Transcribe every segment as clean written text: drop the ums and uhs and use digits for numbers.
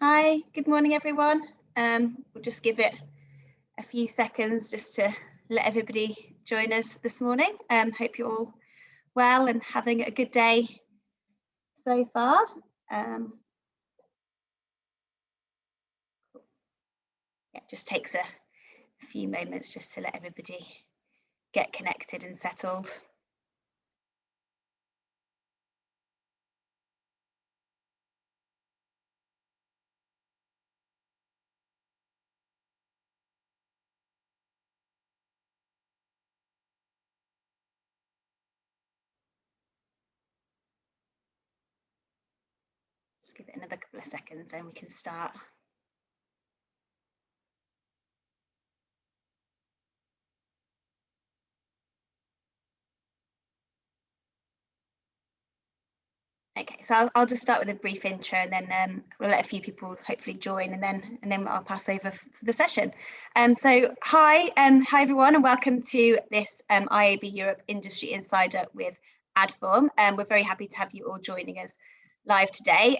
Hi, good morning everyone. We'll just give it a few seconds just to let everybody join us this morning. Hope you're all well and having a good day so far. Yeah, it just takes a few moments just to let everybody get connected and settled. Just give it another couple of seconds and we can start. Okay, so I'll just start with a brief intro and then we'll let a few people hopefully join and then I'll pass over for the session. So hi everyone and welcome to this IAB Europe Industry Insider with Adform. We're very happy to have you all joining us live today.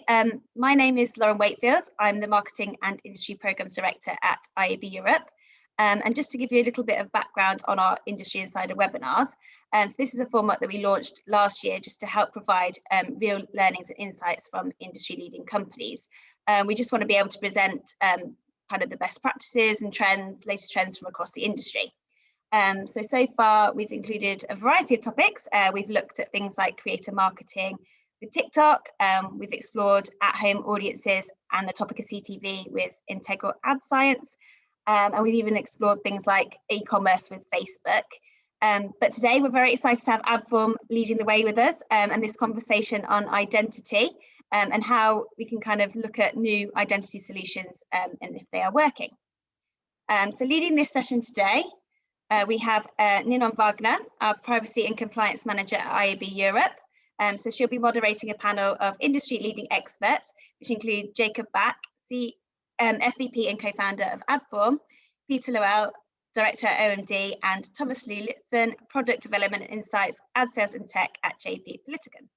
My name is Lauren Wakefield. I'm the Marketing and Industry Programs Director at IAB Europe. And just to give you a little bit of background on our Industry Insider webinars, so this is a format that we launched last year just to help provide real learnings and insights from industry leading companies. We just want to be able to present kind of the best practices and trends, latest trends from across the industry. So far we've included a variety of topics. We've looked at things like creator marketing with TikTok. We've explored at-home audiences and the topic of CTV with integral ad science. And we've even explored things like e-commerce with Facebook. But today we're very excited to have Adform leading the way with us and this conversation on identity and how we can kind of look at new identity solutions and if they are working. So leading this session today, we have Ninon Wagner, our Privacy and Compliance Manager at IAB Europe. So she'll be moderating a panel of industry leading experts, which include Jakob Bak, SVP and co-founder of Adform, Peter Loell, Director at OMD, and Thomas Lue Lytzen, Product Development and Insights, Ad Sales and Tech at Politiken.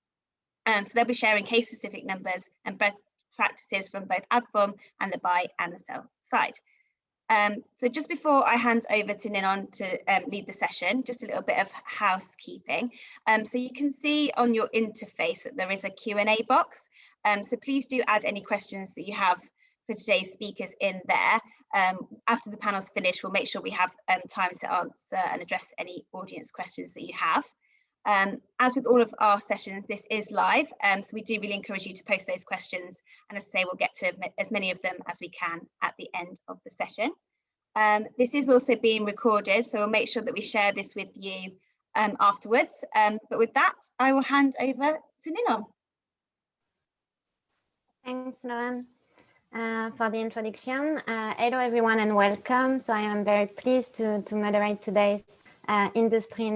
So they'll be sharing case-specific numbers and best practices from both Adform and the buy and the sell side. So just before I hand over to Ninon to lead the session, just a little bit of housekeeping. So you can see on your interface that there is a Q&A box. So please do add any questions that you have for today's speakers in there. After the panel's finished, we'll make sure we have time to answer and address any audience questions that you have. As with all of our sessions, this is live, so we do really encourage you to post those questions. And as I say, we'll get to as many of them as we can at the end of the session. This is also being recorded, so we'll make sure that we share this with you afterwards. But with that, I will hand over to Ninon. Thanks, Lauren. For the introduction. Hello everyone and welcome. So I am very pleased to moderate today's Industry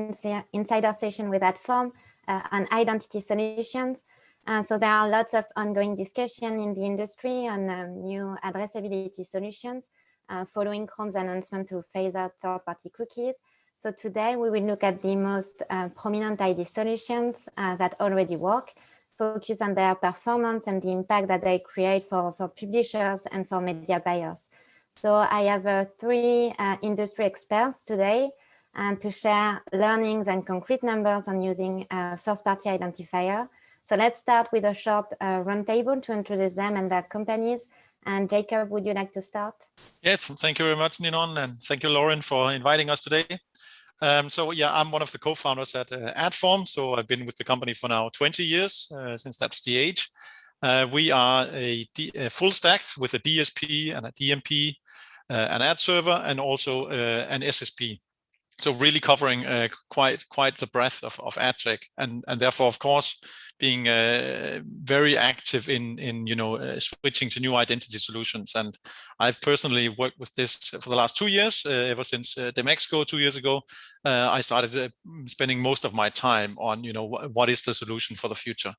Insider session with Adform on identity solutions. So there are lots of ongoing discussion in the industry on new addressability solutions following Chrome's announcement to phase out third-party cookies. So today we will look at the most prominent ID solutions that already work, focus on their performance and the impact that they create for publishers and for media buyers. So I have three industry experts today to share learnings and concrete numbers on using first-party identifier. So let's start with a short roundtable to introduce them and their companies. And Jakob, would you like to start? Yes, thank you very much, Ninon, and thank you, Lauren, for inviting us today. So yeah, I'm one of the co-founders at Adform. So I've been with the company for now 20 years, since that's the age. We are a full stack with a DSP and a DMP, an ad server, and also an SSP. So really covering quite the breadth of Adtech, and therefore, of course, being very active in switching to new identity solutions. And I've personally worked with this for the last 2 years. Ever since Mexico 2 years ago, I started spending most of my time on what is the solution for the future.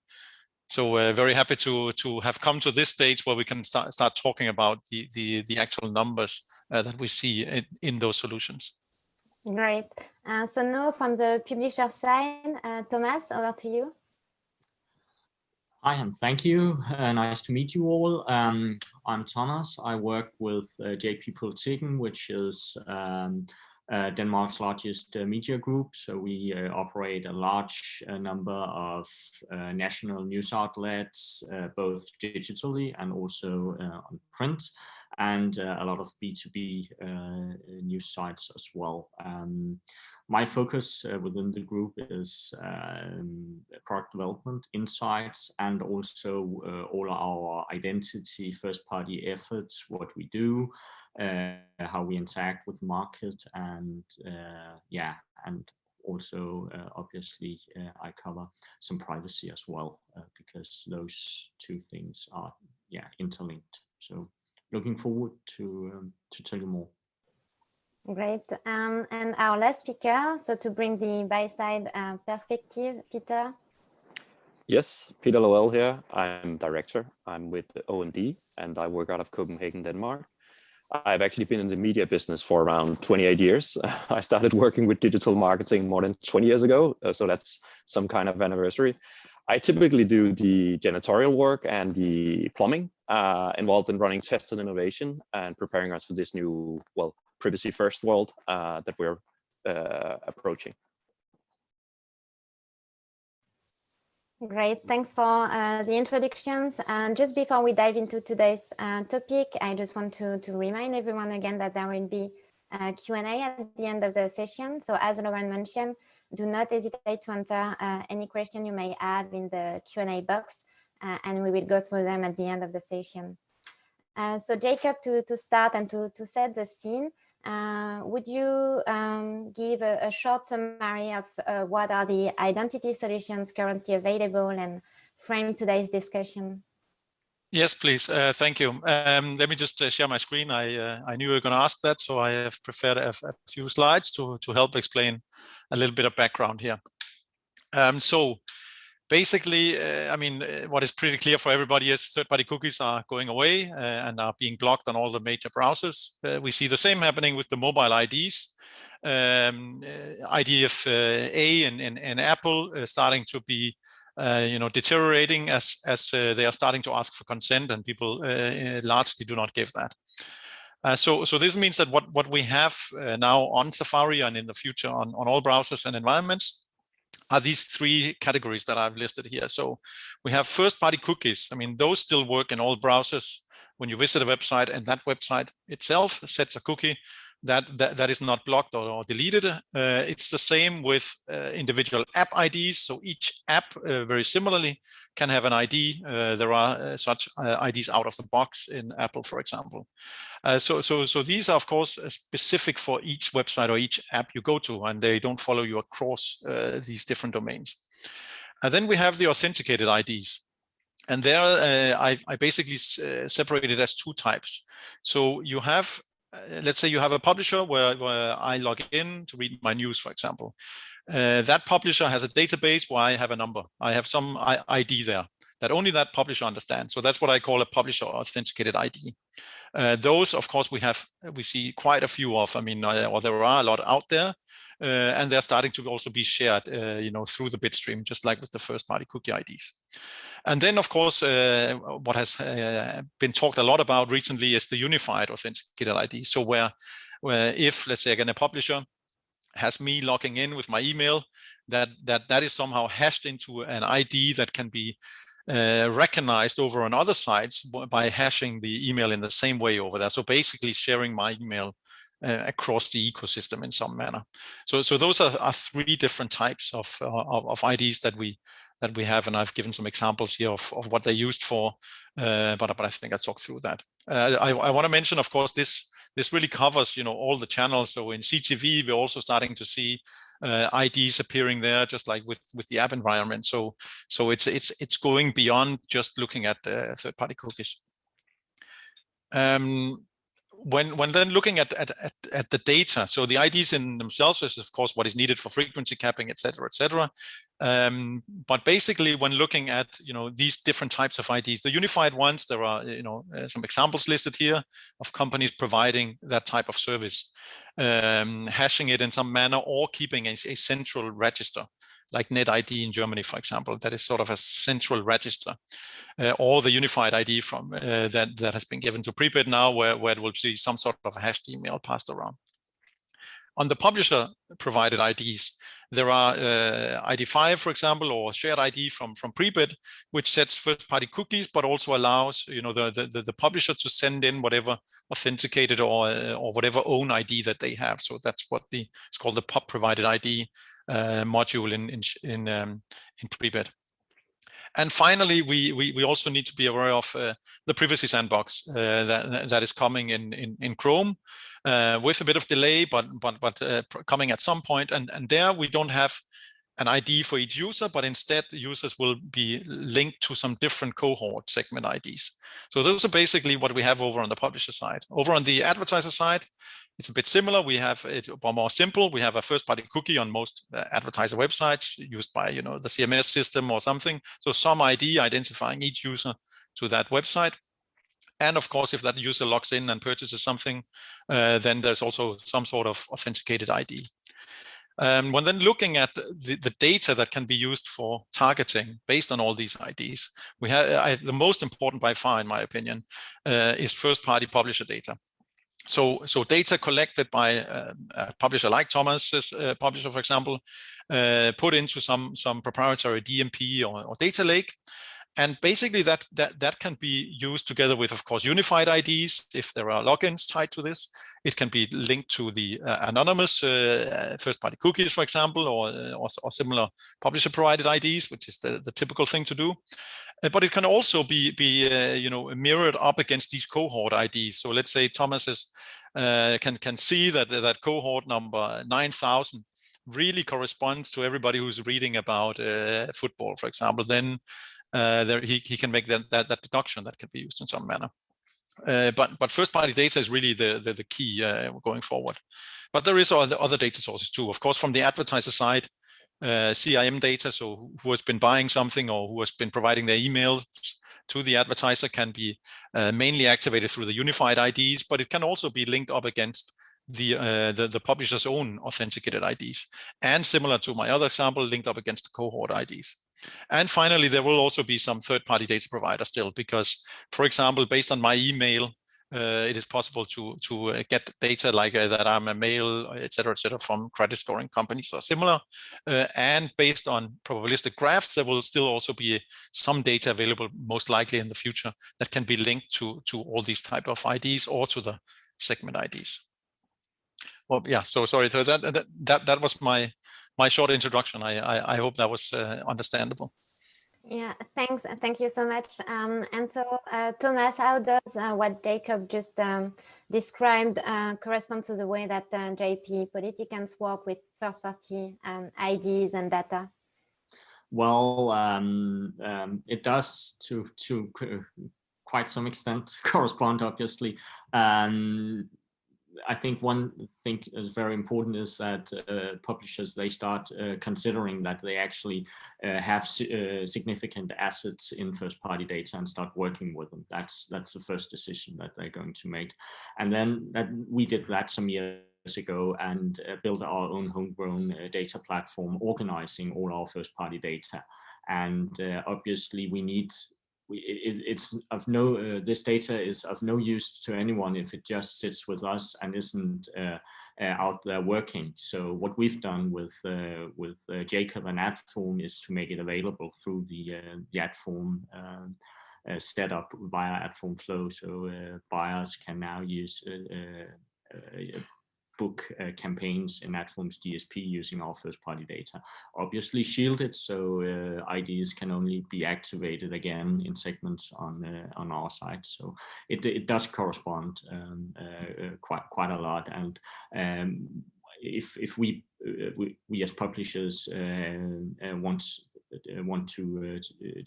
So very happy to have come to this stage where we can start talking about the actual numbers that we see in those solutions. Great. So now from the publisher side, Thomas, over to you. Hi, and thank you. Nice to meet you all. I'm Thomas. I work with JP Politiken, which is Denmark's largest media group. So we operate a large number of national news outlets, both digitally and also on print, and a lot of B2B news sites as well. My focus within the group is product development, insights, and also all our identity first-party efforts, what we do, how we interact with the market, and and also obviously I cover some privacy as well, because those two things are interlinked. So looking forward to tell you more. Great. And our last speaker, so to bring the buy-side perspective, Peter. Yes, Peter Loell here. I'm director. I'm with O&D and I work out of Copenhagen, Denmark. I've actually been in the media business for around 28 years. I started working with digital marketing more than 20 years ago, so that's some kind of anniversary. I typically do the janitorial work and the plumbing, involved in running tests and innovation and preparing us for this new, well, privacy first world that we're approaching. Great, thanks for the introductions. And just before we dive into today's topic, I just want to remind everyone again that there will be a Q&A at the end of the session. So as Lauren mentioned, do not hesitate to enter any question you may have in the Q&A box, and we will go through them at the end of the session. So Jakob, to start and to set the scene, would you give a short summary of what are the identity solutions currently available and frame today's discussion? Yes, please. Thank you. Let me just share my screen. I knew you were going to ask that, so I have prepared a few slides to help explain a little bit of background here. So basically, I mean, what is pretty clear for everybody is third-party cookies are going away and are being blocked on all the major browsers. We see the same happening with the mobile IDs. IDFA and Apple starting to be deteriorating as they are starting to ask for consent, and people largely do not give that. So this means that what we have now on Safari and in the future on all browsers and environments are these three categories that I've listed here. So we have first-party cookies. I mean, those still work in all browsers. When you visit a website and that website itself sets a cookie that is not blocked or deleted. It's the same with individual app IDs. So each app very similarly can have an ID. There are such IDs out of the box in Apple, for example. So these are, of course, specific for each website or each app you go to, and they don't follow you across these different domains. And then we have the authenticated IDs. And there I basically separated it as two types. So you have, let's say you have a publisher where I log in to read my news, for example. That publisher has a database where I have a number. I have some ID there that only that publisher understands. So that's what I call a publisher authenticated ID. Those, of course, we see quite a few of. I mean, or there are a lot out there, and they're starting to also be shared, through the bitstream, just like with the first-party cookie IDs. And then, of course, what has been talked a lot about recently is the unified authenticated ID. So where if, let's say, again, a publisher has me logging in with my email, that is somehow hashed into an ID that can be recognized over on other sites by hashing the email in the same way over there. So basically sharing my email across the ecosystem in some manner. So those are three different types of IDs that we have, and I've given some examples here of what they're used for, but I think I talked through that. I want to mention, of course, this really covers all the channels. So in CTV, we're also starting to see IDs appearing there, just like with the app environment. So it's going beyond just looking at third-party cookies. When then looking at the data, so the IDs in themselves is, of course, what is needed for frequency capping, et cetera. But basically, when looking at these different types of IDs, the unified ones, there are some examples listed here of companies providing that type of service, hashing it in some manner or keeping a central register. like NetID in Germany, for example, that is sort of a central register, or the unified ID from that has been given to Prebid now, where it will see some sort of a hashed email passed around. On the publisher provided IDs, there are ID5, for example, or shared ID from Prebid, which sets first-party cookies, but also allows the publisher to send in whatever authenticated or whatever own ID that they have. So that's what it's called, the pub provided ID module in Prebid. And finally, we also need to be aware of the privacy sandbox that is coming in Chrome with a bit of delay, but coming at some point. And there we don't have an ID for each user, but instead users will be linked to some different cohort segment IDs. So those are basically what we have over on the publisher side. Over on the advertiser side, it's a bit similar. We have it more simple. We have a first-party cookie on most advertiser websites used by the CMS system or something. So some ID identifying each user to that website. And of course, if that user logs in and purchases something, then there's also some sort of authenticated ID. When then looking at the data that can be used for targeting based on all these IDs, we have the most important by far, in my opinion, is first-party publisher data. So data collected by a publisher like Thomas's publisher, for example, put into some proprietary DMP or data lake. And basically that can be used together with, of course, unified IDs if there are logins tied to this. It can be linked to the anonymous first-party cookies, for example, or similar publisher-provided IDs, which is the typical thing to do. But it can also be mirrored up against these cohort IDs. So let's say Thomas can see that cohort number 9,000 really corresponds to everybody who's reading about football, for example. Then he can make that deduction that can be used in some manner. But first-party data is really the key going forward. But there is other data sources too. Of course, from the advertiser side, CIM data, so who has been buying something or who has been providing their emails to the advertiser, can be mainly activated through the unified IDs, but it can also be linked up against the publisher's own authenticated IDs, and similar to my other example, linked up against the cohort IDs. And finally, there will also be some third-party data provider still, because, for example, based on my email, it is possible to get data like that I'm a male, etc., from credit scoring companies or similar. And based on probabilistic graphs, there will still also be some data available, most likely in the future, that can be linked to all these type of IDs or to the segment IDs. Well, yeah. So sorry. So that was my short introduction. I hope that was understandable. Yeah, thanks. Thank you so much. And so, Thomas, how does what Jakob just described correspond to the way that JP Politikens work with first-party IDs and data? Well, it does to quite some extent correspond, obviously. I think one thing is very important is that publishers, they start considering that they actually have significant assets in first-party data and start working with them. That's the first decision that they're going to make. And then we did that some years ago and built our own homegrown data platform, organizing all our first-party data. And obviously we need. It's of no. This data is of no use to anyone if it just sits with us and isn't out there working. So what we've done with Jakob and Adform is to make it available through the Adform setup via Adform Flow. So buyers can now use book campaigns in Adform's DSP using our first-party data, obviously shielded, so IDs can only be activated again in segments on our site. So it does correspond quite a lot. And if we as publishers want to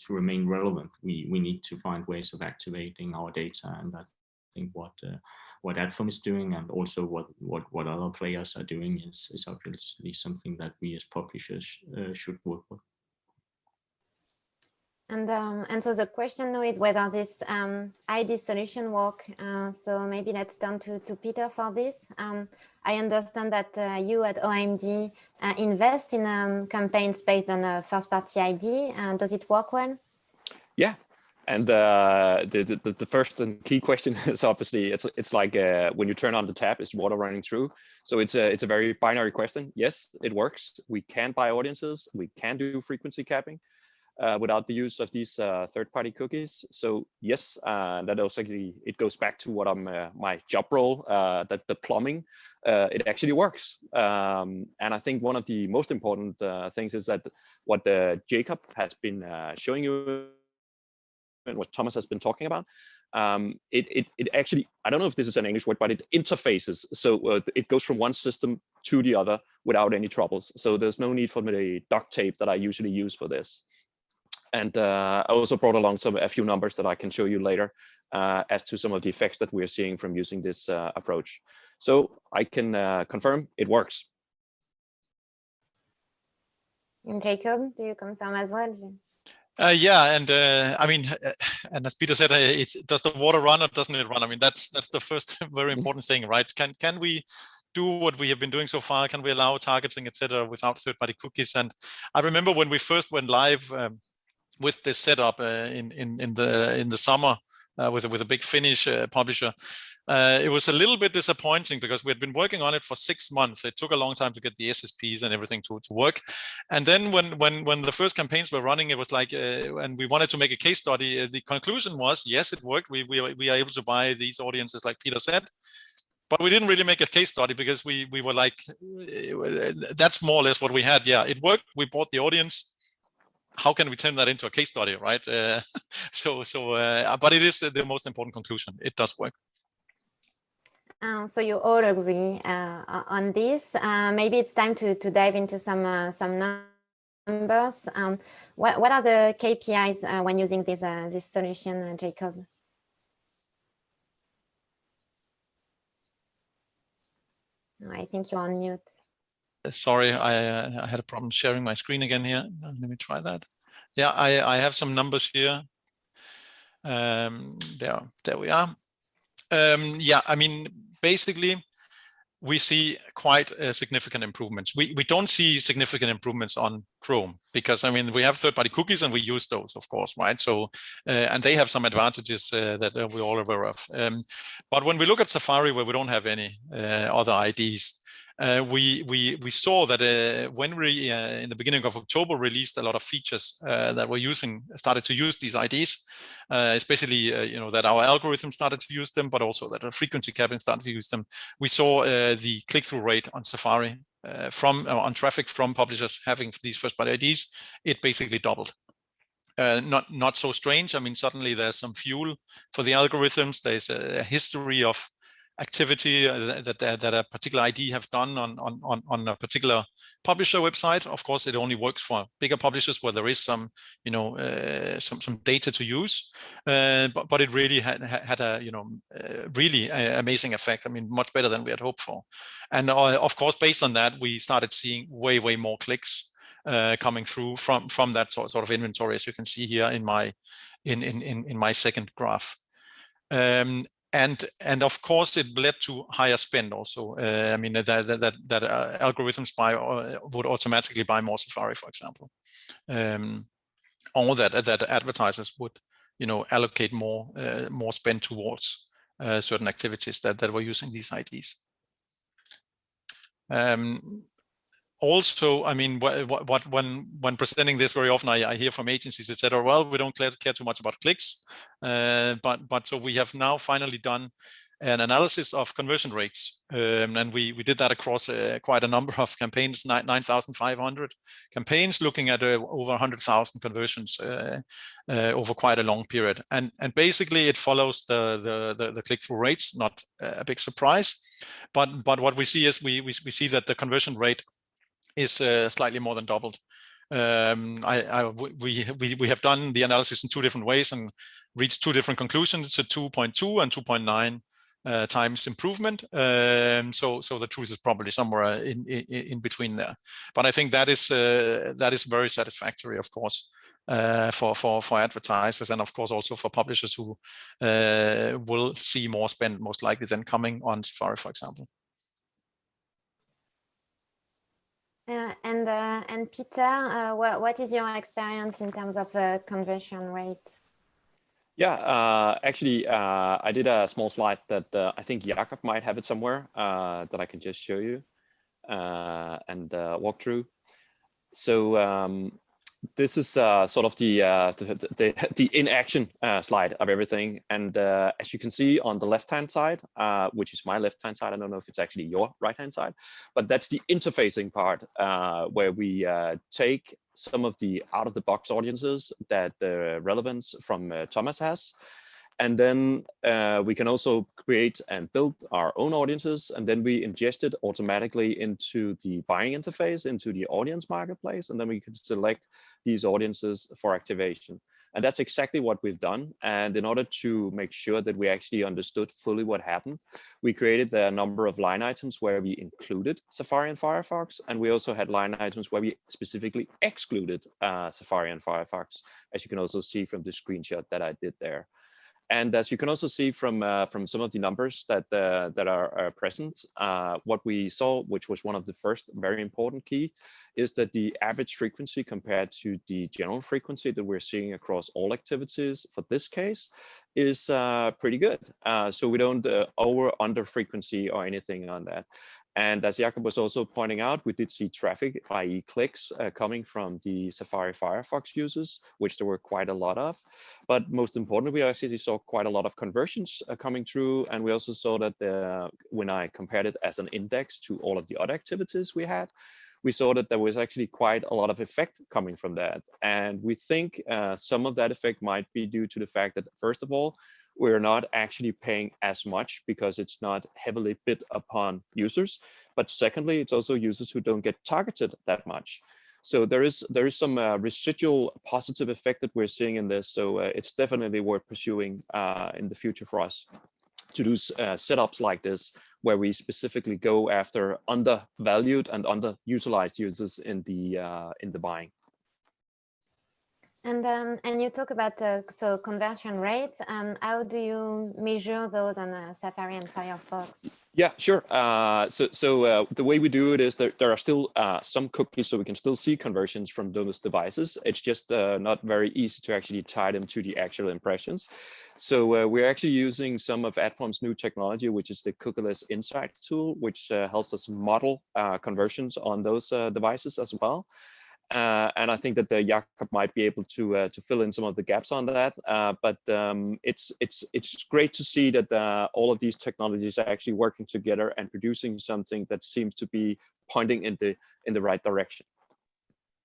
remain relevant, we need to find ways of activating our data, and I think what Adform is doing, and also what other players are doing, is obviously something that we as publishers should work with. And so the question now is whether this ID solution work. So maybe let's turn to Peter for this. I understand that you at OMD invest in campaigns based on a first-party ID. Does it work well? Yeah, and the first and key question is obviously it's like when you turn on the tap, is water running through? So it's a very binary question. Yes, it works. We can buy audiences. We can do frequency capping. Without the use of these third-party cookies. So yes, that also it goes back to what my job role, that the plumbing, it actually works. And I think one of the most important things is that what Jakob has been showing you and what Thomas has been talking about, it actually, I don't know if this is an English word, but it interfaces. So it goes from one system to the other without any troubles. So there's no need for the duct tape that I usually use for this. And I also brought along a few numbers that I can show you later as to some of the effects that we're seeing from using this approach. So I can confirm it works. And Jakob, do you confirm as well? Yeah, and I mean, and as Peter said, does the water run or doesn't it run? I mean, that's the first very important thing, right? Can we do what we have been doing so far? Can we allow targeting, etc., without third-party cookies? And I remember when we first went live with this setup in the summer with a big Finnish publisher. It was a little bit disappointing because we had been working on it for 6 months. It took a long time to get the SSPs and everything to work. And then when the first campaigns were running, it was like, and we wanted to make a case study. The conclusion was, yes, it worked. We are able to buy these audiences, like Peter said. But we didn't really make a case study because we were like, that's more or less what we had. Yeah, it worked. We bought the audience. How can we turn that into a case study, right? But it is the most important conclusion. It does work. So you all agree on this. Maybe it's time to dive into some numbers. What are the KPIs when using this solution, Jakob? I think you're on mute. Sorry, I had a problem sharing my screen again here. Let me try that. Yeah, I have some numbers here. There we are. Yeah, I mean, basically, we see quite significant improvements. We don't see significant improvements on Chrome because, I mean, we have third-party cookies and we use those, of course, right? So, and they have some advantages that we're all aware of. But when we look at Safari, where we don't have any other IDs, we saw that when we in the beginning of October released a lot of features that were started to use these IDs, especially that our algorithm started to use them, but also that our frequency capping started to use them. We saw the click-through rate on Safari on traffic from publishers having these first-party IDs, it basically doubled. Not so strange. I mean, suddenly there's some fuel for the algorithms. There's a history of activity that a particular ID have done on a particular publisher website. Of course, it only works for bigger publishers where there is some some data to use, but it really had a really amazing effect. I mean, much better than we had hoped for. And of course, based on that, we started seeing way more clicks coming through from that sort of inventory, as you can see here in my second graph. And of course, it led to higher spend also. I mean, that algorithms would automatically buy more Safari, for example, or that advertisers would, allocate more spend towards certain activities that were using these IDs. Also, I mean, when presenting this, very often I hear from agencies, etc. Well, we don't care too much about clicks, but so we have now finally done an analysis of conversion rates, and we did that across quite a number of campaigns, 9,500 campaigns, looking at over 100,000 conversions over quite a long period, and basically it follows the click-through rates. Not a big surprise, but what we see is we see that the conversion rate is slightly more than doubled. We have done the analysis in 2 different ways and reached 2 different conclusions: so 2.2 and 2.9 times improvement. So the truth is probably somewhere in between there. But I think that is very satisfactory, of course, for advertisers, and of course also for publishers who will see more spend most likely than coming on Safari, for example. And Peter, what is your experience in terms of conversion rate? Yeah, actually, I did a small slide that I think Jakob might have it somewhere that I can just show you and walk through. So this is sort of the in action slide of everything. And as you can see on the left-hand side, which is my left-hand side, I don't know if it's actually your right-hand side, but that's the interfacing part where we take some of the out-of-the-box audiences that the relevance from Thomas has. And then we can also create and build our own audiences, and then we ingest it automatically into the buying interface, into the audience marketplace, and then we can select these audiences for activation. And that's exactly what we've done. And in order to make sure that we actually understood fully what happened, we created a number of line items where we included Safari and Firefox, and we also had line items where we specifically excluded Safari and Firefox, as you can also see from the screenshot that I did there. And as you can also see from some of the numbers that are present, what we saw, which was one of the first very important key, is that the average frequency compared to the general frequency that we're seeing across all activities for this case is pretty good. So we don't under frequency or anything on that. And as Jakob was also pointing out, we did see traffic, i.e. clicks, coming from the Safari Firefox users, which there were quite a lot of. But most importantly, we actually saw quite a lot of conversions coming through. And we also saw that when I compared it as an index to all of the other activities we had, we saw that there was actually quite a lot of effect coming from that. And we think some of that effect might be due to the fact that, first of all, we're not actually paying as much because it's not heavily bid upon users. But secondly, it's also users who don't get targeted that much. So there is some residual positive effect that we're seeing in this. So it's definitely worth pursuing in the future for us to do setups like this, where we specifically go after undervalued and underutilized users in the buying. And you talk about so conversion rates. How do you measure those on Safari and Firefox? Yeah, sure. So the way we do it is that there are still some cookies, so we can still see conversions from those devices. It's just not very easy to actually tie them to the actual impressions. So we're actually using some of Adform's new technology, which is the cookieless insights tool, which helps us model conversions on those devices as well. And I think that Jakob might be able to fill in some of the gaps on that. But it's great to see that all of these technologies are actually working together and producing something that seems to be pointing in the right direction.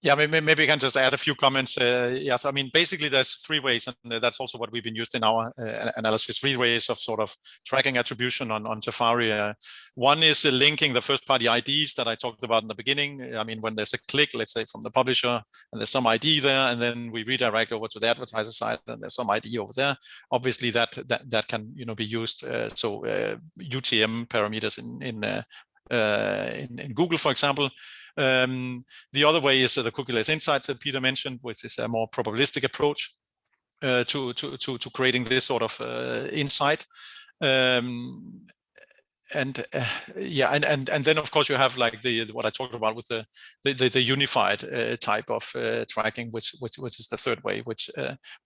Yeah, maybe I can just add a few comments. Yes, I mean, basically there's three ways, and that's also what we've been used in our analysis, three ways of sort of tracking attribution on Safari. One is linking the first-party IDs that I talked about in the beginning. I mean, when there's a click, let's say from the publisher, and there's some ID there, and then we redirect over to the advertiser side, and there's some ID over there. Obviously, that can be used. So UTM parameters in Google, for example. The other way is the cookieless insights that Peter mentioned, which is a more probabilistic approach to creating this sort of insight. And then of course you have like what I talked about with the unified type of tracking, which is the third way, which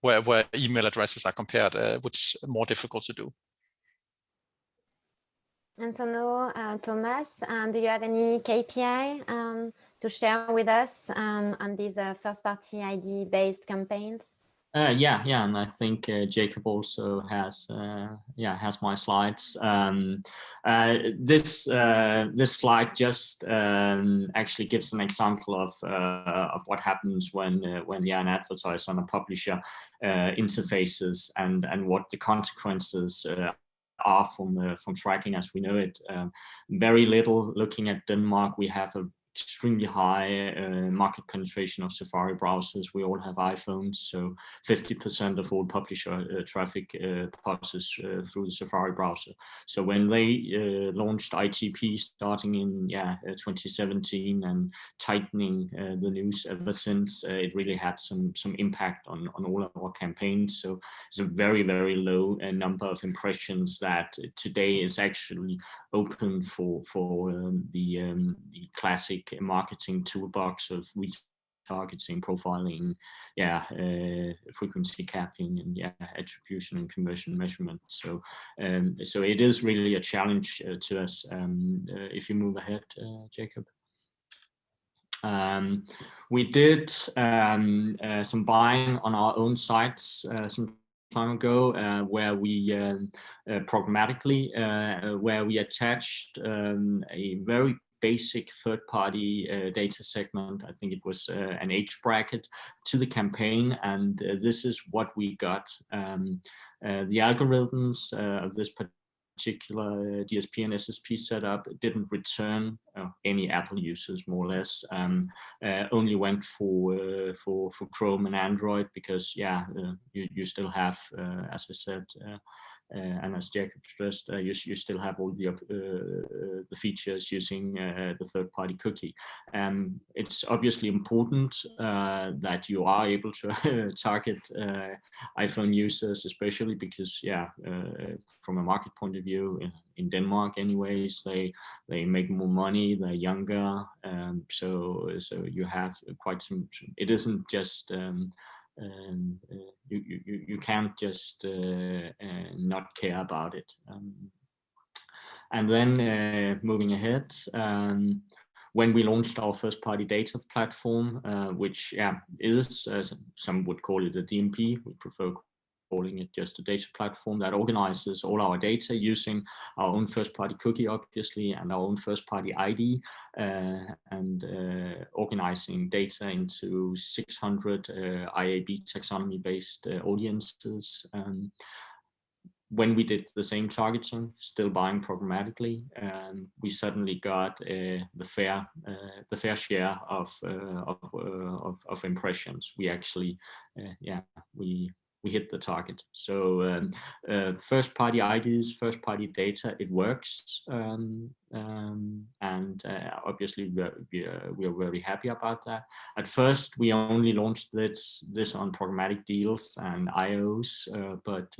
where email addresses are compared, which is more difficult to do. And so now, Thomas, do you have any KPI to share with us on these first-party ID-based campaigns? Yeah, and I think Jakob also has my slides. This slide just actually gives an example of what happens when an advertiser and a publisher interfaces and what the consequences are from tracking as we know it. Very little. Looking at Denmark, we have a extremely high market penetration of Safari browsers. We all have iPhones, so 50% of all publisher traffic passes through the Safari browser. So when they launched ITP starting in 2017 and tightening the news ever since, it really had some impact on all of our campaigns. So it's a very, very low number of impressions that today is actually open for the classic marketing toolbox of retargeting, profiling, frequency capping, and attribution and conversion measurement. So so it is really a challenge to us. If you move ahead, Jakob. We did some buying on our own sites some time ago, where we programmatically where we attached a very basic third-party data segment. I think it was an age bracket to the campaign, and this is what we got. The algorithms of this particular DSP and SSP setup didn't return any Apple users, more or less. Only went for Chrome and Android because you still have, as I said, and as Jakob stressed, you still have all the features using the third-party cookie. It's obviously important that you are able to target iPhone users, especially because, from a market point of view, in Denmark, anyways, they make more money, they're younger, so you have quite some. It isn't just. You can't just not care about it. And then moving ahead, when we launched our first-party data platform, which is, some would call it a DMP, we prefer calling it just a data platform that organizes all our data using our own first-party cookie, obviously, and our own first-party ID, and organizing data into 600 IAB taxonomy-based audiences. When we did the same targeting, still buying programmatically, we suddenly got the fair share of impressions. We actually, we hit the target. So first-party IDs, first-party data, it works, and obviously we are very happy about that. At first, we only launched this on programmatic deals and IOs, but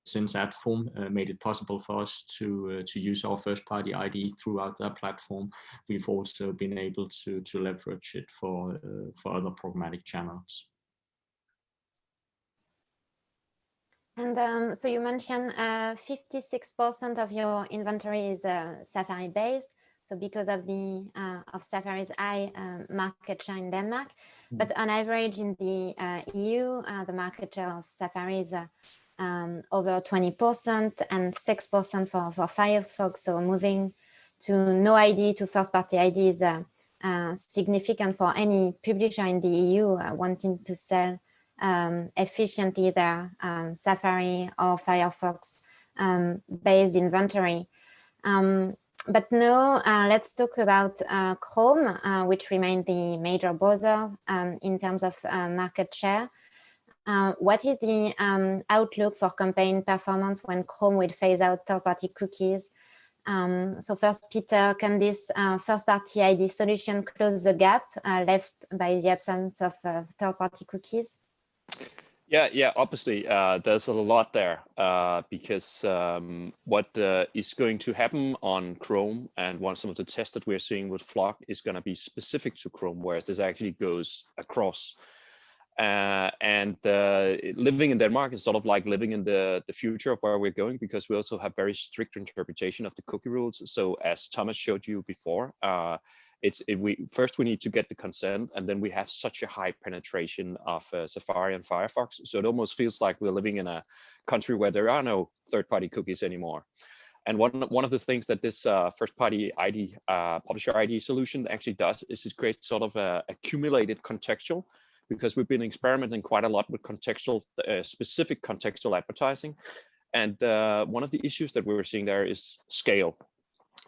since Adform made it possible for us to use our first-party ID throughout that platform, we've also been able to leverage it for other programmatic channels. And so you mentioned 56% of your inventory is Safari based. So because of the of Safari's high market share in Denmark, but on average in the EU, the market share of Safari is over 20% and 6% for Firefox. So moving to no ID to first-party ID is significant for any publisher in the EU wanting to sell efficiently their Safari or Firefox based inventory. But now let's talk about Chrome, which remained the major browser in terms of market share. What is the outlook for campaign performance when Chrome will phase out third-party cookies? So first, Peter, can this first-party ID solution close the gap left by the absence of third-party cookies? Yeah, obviously there's a lot there because what is going to happen on Chrome, and some of the tests that we're seeing with Flock is going to be specific to Chrome, whereas this actually goes across. And living in Denmark is sort of like living in the future of where we're going, because we also have very strict interpretation of the cookie rules. So as Thomas showed you before, we need to get the consent, and then we have such a high penetration of Safari and Firefox. So it almost feels like we're living in a country where there are no third-party cookies anymore. And one of the things that this first-party ID, publisher ID solution actually does is it creates sort of a accumulated contextual, because we've been experimenting quite a lot with contextual, specific contextual advertising. And one of the issues that we were seeing there is scale.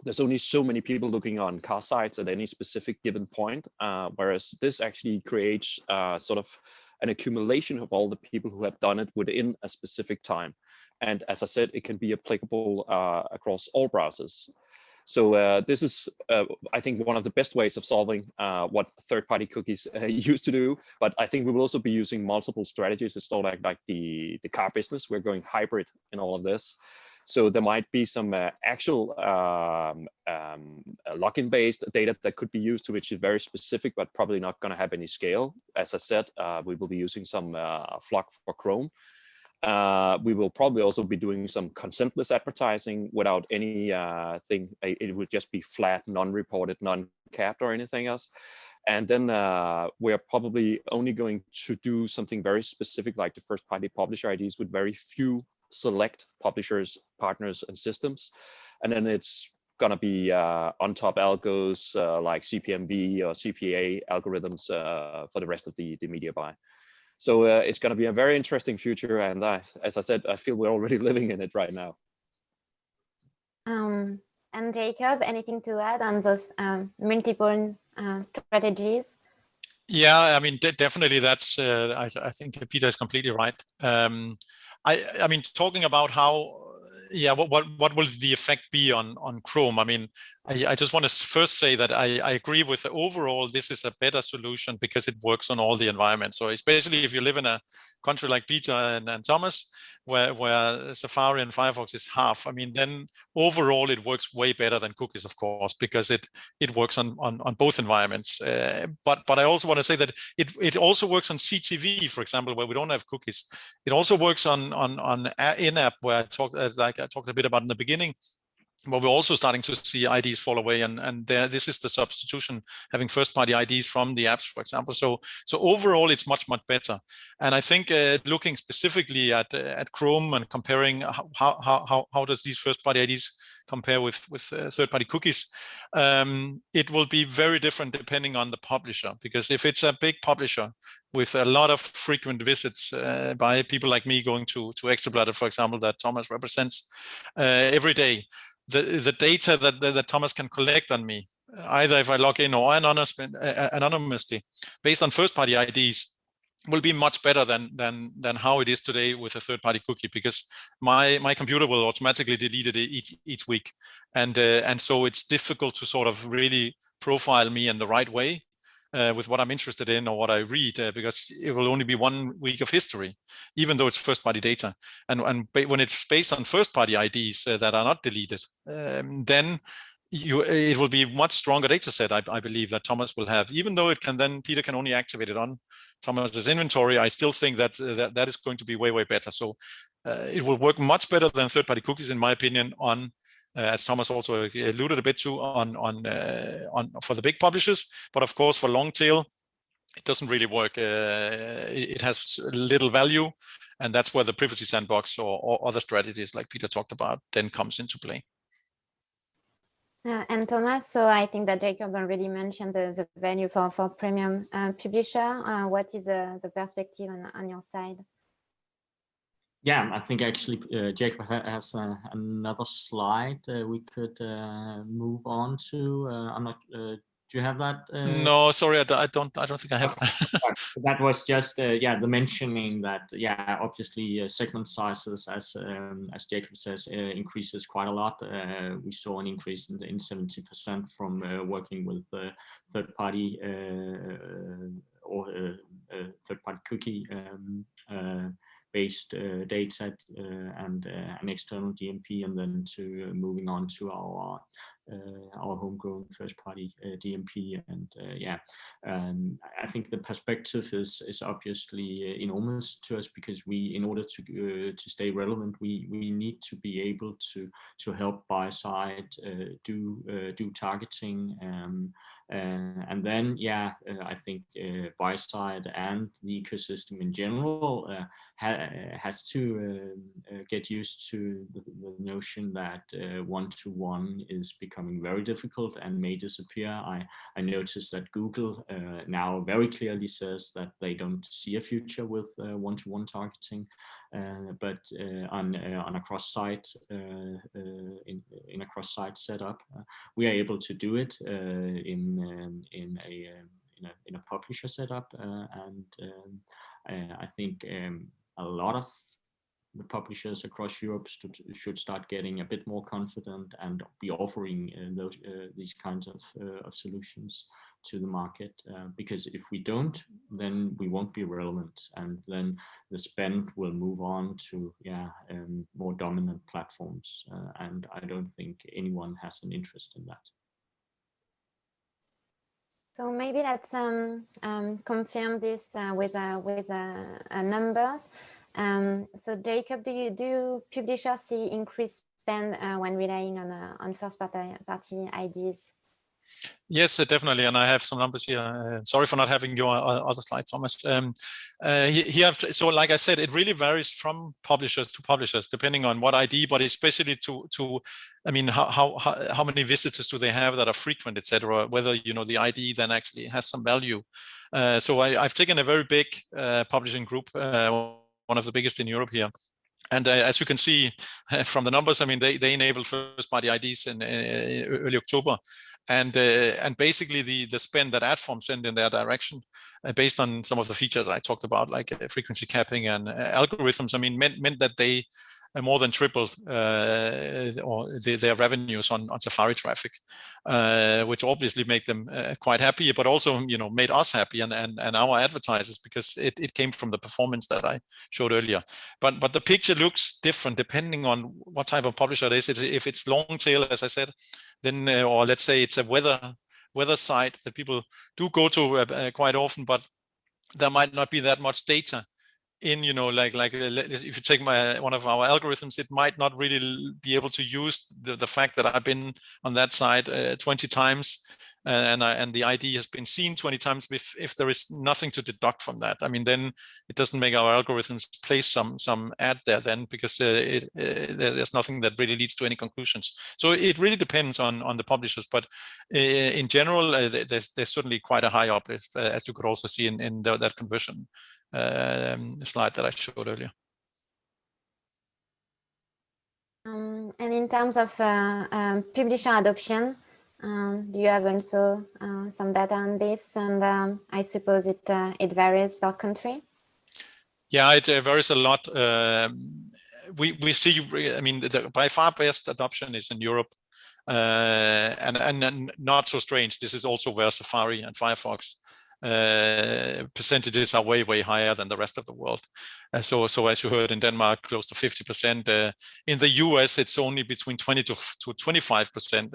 there's only so many people looking on car sites at any specific given point, whereas this actually creates sort of an accumulation of all the people who have done it within a specific time. And as I said, it can be applicable across all browsers. So this is, I think, one of the best ways of solving what third-party cookies used to do. But I think we will also be using multiple strategies. It's not like the car business. We're going hybrid in all of this. So there might be some actual login-based data that could be used, which is very specific, but probably not going to have any scale. As I said, we will be using some Flock for Chrome. We will probably also be doing some consentless advertising without any thing. It would just be flat, non-reported, non-capped or anything else. And then we're probably only going to do something very specific, like the first-party publisher IDs with very few select publishers, partners, and systems. And then it's going to be on top algos like CPMV or CPA algorithms for the rest of the media buy. So it's going to be a very interesting future. And as I said, I feel we're already living in it right now. And Jakob, anything to add on those multiple strategies? Yeah, I mean, definitely that's, I think Peter is completely right. I mean, talking about how, yeah, what will the effect be on Chrome? I mean, I just want to first say that I agree with the overall, this is a better solution because it works on all the environments. So especially if you live in a country like Peter and Thomas, where Safari and Firefox is half, I mean, then overall it works way better than cookies, of course, because it works on both environments. But I also want to say that it also works on CTV, for example, where we don't have cookies. It also works on in-app, where I talked a bit about in the beginning. But we're also starting to see IDs fall away, and this is the substitution, having first-party IDs from the apps, for example. So overall, it's much better. And I think looking specifically at Chrome and comparing how does these first-party IDs compare with third-party cookies, it will be very different depending on the publisher. Because if it's a big publisher with a lot of frequent visits by people like me going to Ekstrabladet, for example, that Thomas represents every day, the data that Thomas can collect on me, either if I log in or anonymously, based on first-party IDs, will be much better than how it is today with a third-party cookie, because my computer will automatically delete it each week, and so it's difficult to sort of really profile me in the right way with what I'm interested in or what I read, because it will only be 1 week of history, even though it's first-party data. And when it's based on first-party IDs that are not deleted, then it will be much stronger data set, I believe, that Thomas will have. Even though Peter can only activate it on Thomas's inventory, I still think that is going to be way better. So it will work much better than third-party cookies, in my opinion, on as Thomas also alluded a bit to, on for the big publishers. But of course, for long tail, it doesn't really work. It has little value, and that's where the privacy sandbox or other strategies like Peter talked about then comes into play. And Thomas, so I think that Jakob already mentioned the value for premium publisher. What is the perspective on your side? Yeah, I think actually Jakob has another slide we could move on to. I'm not. Do you have that? No, sorry, I don't think I have that. That was just the mentioning that obviously segment sizes, as Jakob says, increases quite a lot. We saw an increase in 70% from working with third-party or third-party cookie based data and an external DMP, and then to moving on to our homegrown first-party DMP. And I think the perspective is obviously enormous to us, because in order to stay relevant, we need to be able to help buy side do targeting And then, yeah, I think buy side and the ecosystem in general has to get used to the notion that one-to-one is becoming very difficult and may disappear. I noticed that Google now very clearly says that they don't see a future with one-to-one targeting, but on a cross-site in a cross-site setup, we are able to do it in a publisher setup, and I think a lot of the publishers across Europe should start getting a bit more confident and be offering these kinds of solutions to the market, because if we don't, then we won't be relevant, and then the spend will move on to more dominant platforms, and I don't think anyone has an interest in that. So maybe let's confirm this with numbers. So Jakob, do publishers see increased spend when relying on first-party IDs? Yes, definitely, and I have some numbers here. Sorry for not having your other slide, Thomas. So like I said, it really varies from publishers to publishers, depending on what ID, but especially to I mean, how many visitors do they have that are frequent, etc. Whether the ID then actually has some value. So I've taken a very big publishing group, one of the biggest in Europe here. And as you can see from the numbers, I mean, they enabled first-party IDs in early October, and basically the spend that Adform sent in their direction, based on some of the features I talked about, like frequency capping and algorithms, I mean, meant that they more than tripled their revenues on Safari traffic, which obviously make them quite happy, but also made us happy and our advertisers, because it came from the performance that I showed earlier. But the picture looks different depending on what type of publisher it is. If it's long tail, as I said, then or let's say it's a weather site that people do go to quite often, but there might not be that much data in, like if you take one of our algorithms, it might not really be able to use the fact that I've been on that site 20 times and the ID has been seen 20 times if there is nothing to deduct from that. I mean, then it doesn't make our algorithms place some ad there then, because there's nothing that really leads to any conclusions. So it really depends on the publishers, but in general, there's certainly quite a high uplift, as you could also see in that conversion slide that I showed earlier. And in terms of publisher adoption, do you have also some data on this? And I suppose it varies per country. Yeah, it varies a lot. We see, I mean, the by far best adoption is in Europe, and not so strange. This is also where Safari and Firefox percentages are way higher than the rest of the world. So as you heard, in Denmark, close to 50%. In the US, it's only between 20 to 25%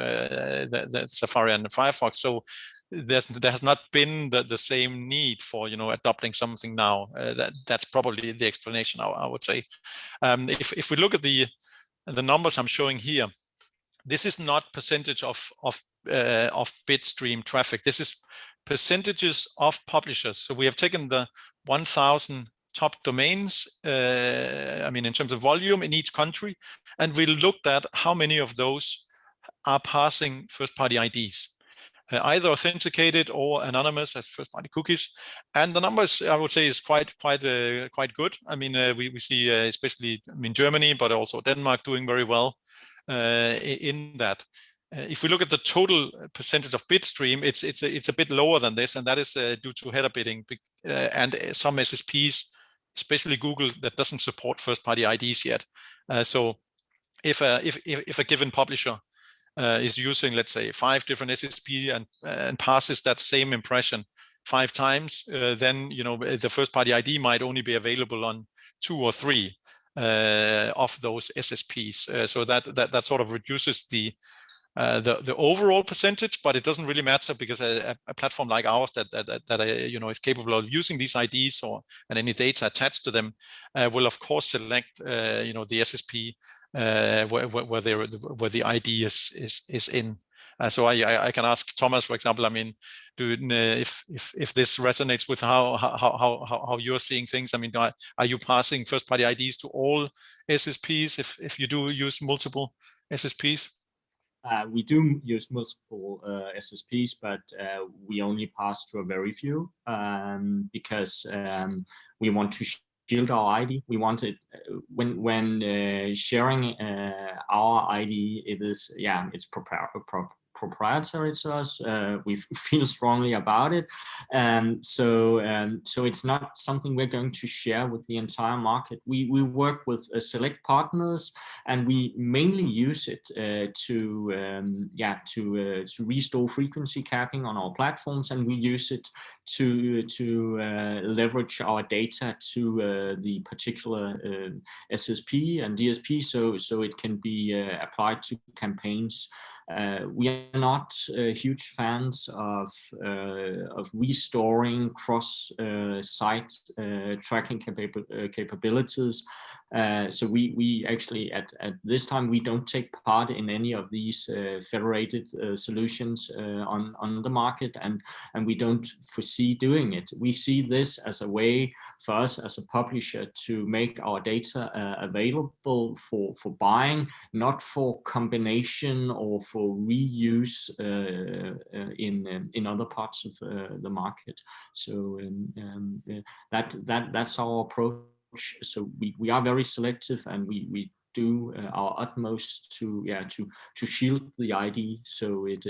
that Safari and Firefox. So there has not been the same need for adopting something now. That's probably the explanation, I would say. If we look at the numbers I'm showing here, this is not percentage of bitstream traffic. This is percentages of publishers. So we have taken the 1,000 top domains, I mean, in terms of volume in each country, and we looked at how many of those are passing first-party IDs, either authenticated or anonymous as first-party cookies. And the numbers, I would say, is quite good. I mean, we see especially Germany, but also Denmark doing very well in that. If we look at the total percentage of bitstream, it's a bit lower than this, and that is due to header bidding and some SSPs, especially Google, that doesn't support first-party IDs yet. So if a given publisher is using, let's say, 5 different SSP and passes that same impression 5 times, then the first-party ID might only be available on 2 or 3 of those SSPs. So that sort of reduces the overall percentage, but it doesn't really matter, because a platform like ours that is capable of using these IDs and any data attached to them will of course select the SSP where the ID is in. So I can ask Thomas, for example. I mean, if this resonates with how you're seeing things. I mean, are you passing first-party IDs to all SSPs if you do use multiple SSPs? We do use multiple SSPs, but we only pass to a very few because we want to shield our ID. We want it when sharing our ID. It's proprietary to us. We feel strongly about it, so it's not something we're going to share with the entire market. We work with select partners, and we mainly use it to restore frequency capping on our platforms, and we use it to leverage our data to the particular SSP and DSP, so it can be applied to campaigns. We are not huge fans of restoring cross-site tracking capabilities. So we actually at this time we don't take part in any of these federated solutions on the market, and we don't foresee doing it. We see this as a way for us as a publisher to make our data available for buying, not for combination or for reuse in other parts of the market. So that's our approach. So we are very selective, and we do our utmost to shield the ID so it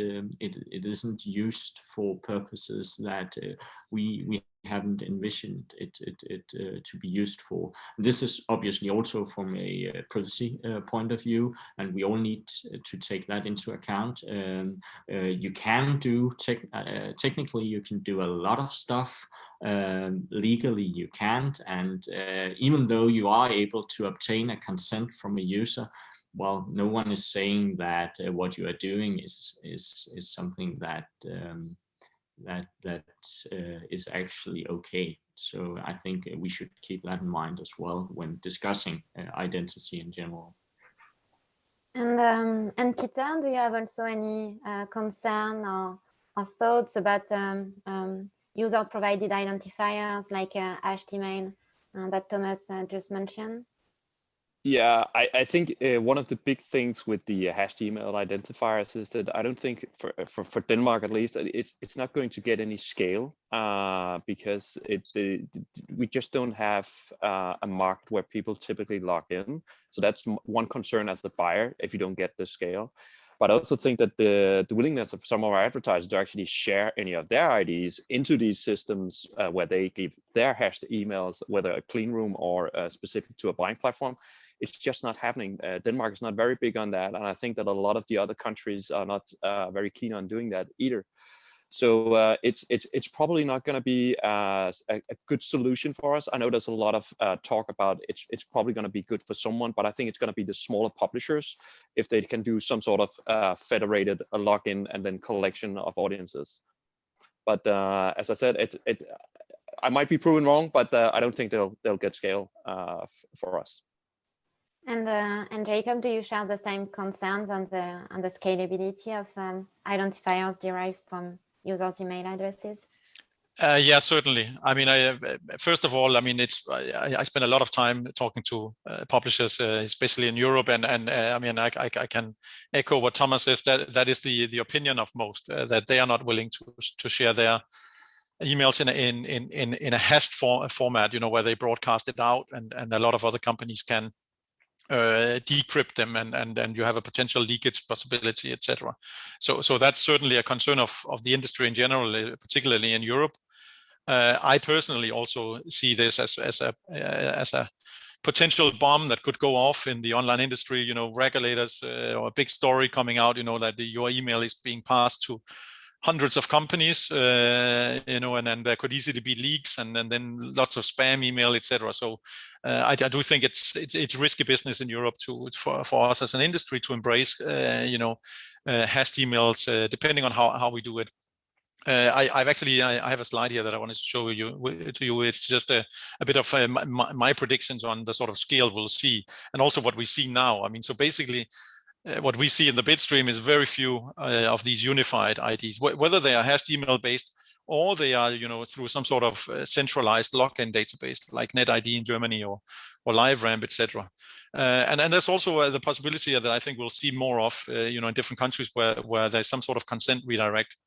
isn't used for purposes that we haven't envisioned it to be used for. This is obviously also from a privacy point of view, and we all need to take that into account. You can do technically you can do a lot of stuff. Legally you can't, and even though you are able to obtain a consent from a user, well, no one is saying that what you are doing is something that is actually okay. So I think we should keep that in mind as well when discussing identity in general. And Peter, do you have also any concern or thoughts about user-provided identifiers like HTML that Thomas just mentioned? Yeah, I think one of the big things with the hashed email identifiers is that I don't think for Denmark at least it's not going to get any scale because we just don't have a market where people typically log in. So that's one concern as the buyer if you don't get the scale. But I also think that the willingness of some of our advertisers to actually share any of their IDs into these systems where they give their hashed emails, whether a clean room or specific to a buying platform, it's just not happening. Denmark is not very big on that, and I think that a lot of the other countries are not very keen on doing that either. So it's probably not going to be a good solution for us. I know there's a lot of talk about it's probably going to be good for someone, but I think it's going to be the smaller publishers if they can do some sort of federated login and then collection of audiences. But as I said, I might be proven wrong, but I don't think they'll get scale for us. And Jakob, do you share the same concerns on the scalability of identifiers derived from users' email addresses? Yeah, certainly. I mean, first of all, I mean, I spend a lot of time talking to publishers, especially in Europe, and I mean, I can echo what Thomas says. That is the opinion of most, that they are not willing to share their emails in a hashed format, you know, where they broadcast it out, and a lot of other companies can decrypt them, and you have a potential leakage possibility, etc. So that's certainly a concern of the industry in general, particularly in Europe. I personally also see this as a potential bomb that could go off in the online industry. You know, regulators or a big story coming out, you know, that your email is being passed to hundreds of companies, you know, and then there could easily be leaks and then lots of spam email, etc. So I do think it's risky business in Europe for us as an industry to embrace, you know, hashed emails, depending on how we do it. I have a slide here that I wanted to show you. It's just a bit of my predictions on the sort of scale we'll see, and also what we see now. I mean, so basically, what we see in the bid stream is very few of these unified IDs, whether they are hashed email based or they are, through some sort of centralized login database like NetID in Germany or LiveRamp, etc. And there's also the possibility that I think we'll see more of, in different countries where there's some sort of consent redirect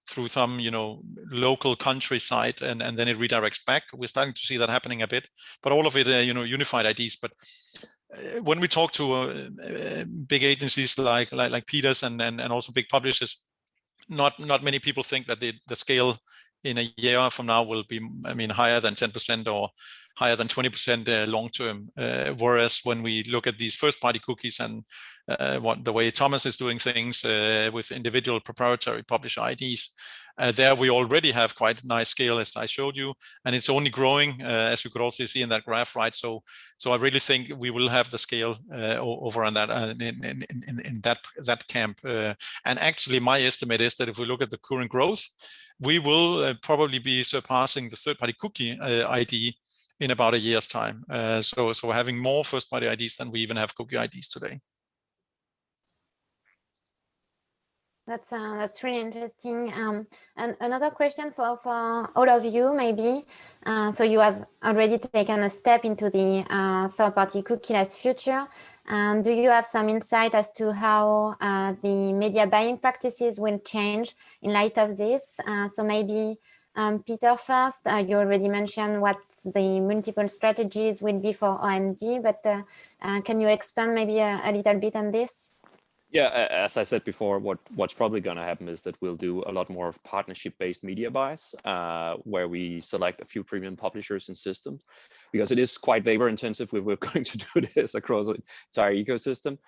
through some, local country site, and then it redirects back. We're starting to see that happening a bit, but all of it, unified IDs. But when we talk to big agencies like Peters and also big publishers, not many people think that the scale in a year from now will be, higher than 10% or higher than 20% long term. Whereas when we look at these first-party cookies and the way Thomas is doing things with individual proprietary publisher IDs, there we already have quite nice scale, as I showed you, and it's only growing, as you could also see in that graph, right? So I really think we will have the scale over on that in that camp. And actually, my estimate is that if we look at the current growth, we will probably be surpassing the third-party cookie ID in about a year's time. So having more first-party IDs than we even have cookie IDs today. That's really interesting. And another question for all of you, maybe. So you have already taken a step into the third-party cookieless future. And do you have some insight as to how the media buying practices will change in light of this? So maybe Peter first. You already mentioned what the multiple strategies will be for OMD, but can you expand maybe a little bit on this? Yeah, as I said before, what's probably going to happen is that we'll do a lot more of partnership-based media buys, where we select a few premium publishers and systems, because it is quite labor-intensive. We're going to do this across the entire ecosystem.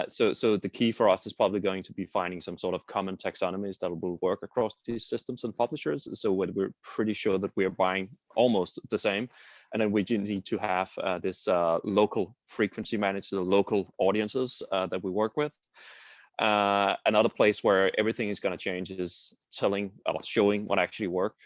So the key for us is probably going to be finding some sort of common taxonomies that will work across these systems and publishers. So we're pretty sure that we're buying almost the same. And then we need to have this local frequency managed, the local audiences that we work with. Another place where everything is going to change is showing what actually works.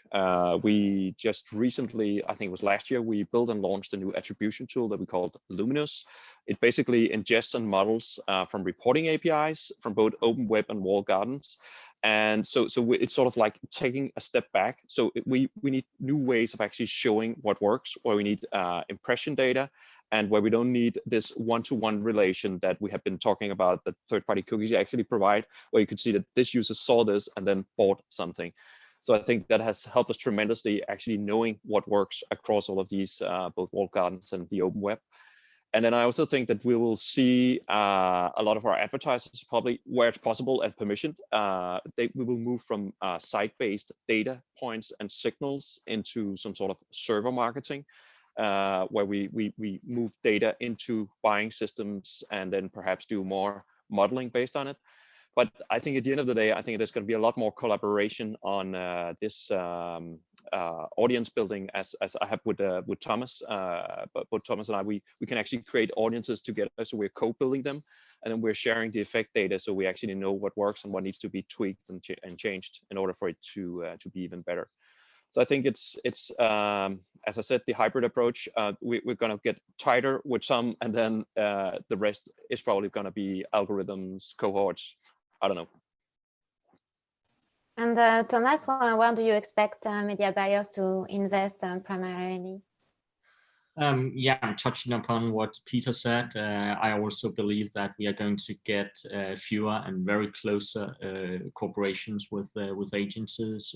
We just recently, I think it was last year, we built and launched a new attribution tool that we called Luminous. It basically ingests and models from reporting APIs from both open web and walled gardens. And so it's sort of like taking a step back. So we need new ways of actually showing what works, where we need impression data, and where we don't need this one-to-one relation that we have been talking about that third-party cookies actually provide, where you could see that this user saw this and then bought something. So I think that has helped us tremendously, actually knowing what works across all of these, both walled gardens and the open web. And then I also think that we will see a lot of our advertisers, probably where it's possible and permissioned, we will move from site-based data points and signals into some sort of server marketing, where we move data into buying systems and then perhaps do more modeling based on it. But I think at the end of the day, I think there's going to be a lot more collaboration on this audience building, as I have with Thomas. But both Thomas and I, we can actually create audiences together. So we're co-building them, and then we're sharing the effect data, so we actually know what works and what needs to be tweaked and changed in order for it to be even better. So I think it's as I said, the hybrid approach. We're going to get tighter with some, and then the rest is probably going to be algorithms, cohorts. I don't know. And Thomas, where do you expect media buyers to invest primarily? Yeah, I'm touching upon what Peter said. I also believe that we are going to get fewer and very closer corporations with agencies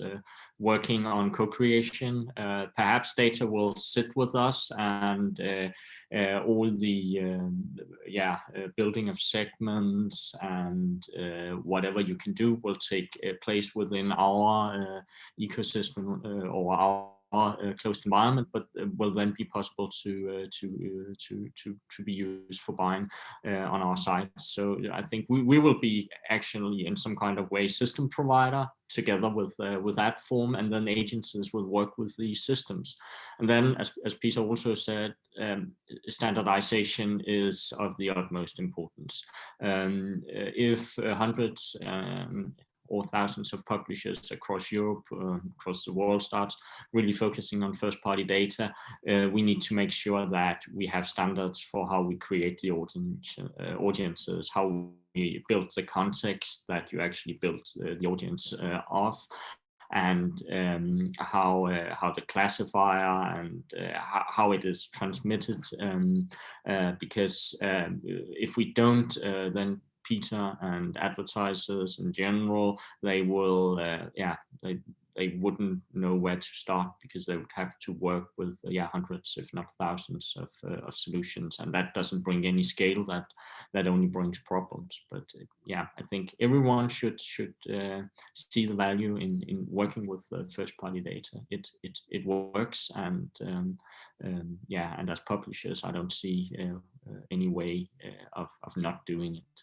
working on co-creation. Perhaps data will sit with us, and all the building of segments and whatever you can do will take place within our ecosystem or our closed environment, but will then be possible to be used for buying on our site. So I think we will be actually in some kind of way system provider together with Adform, and then agencies will work with these systems. And then, as Peter also said, standardization is of the utmost importance. If hundreds or thousands of publishers across Europe, across the world, starts really focusing on first-party data, we need to make sure that we have standards for how we create the audiences, how we build the context that you actually build the audience of, and how the classifier and how it is transmitted, because if we don't, then Peter and advertisers in general, they will, they wouldn't know where to start, because they would have to work with hundreds, if not thousands, of solutions, and that doesn't bring any scale. That only brings problems. But I think everyone should see the value in working with first-party data. It works, and and as publishers, I don't see any way of not doing it.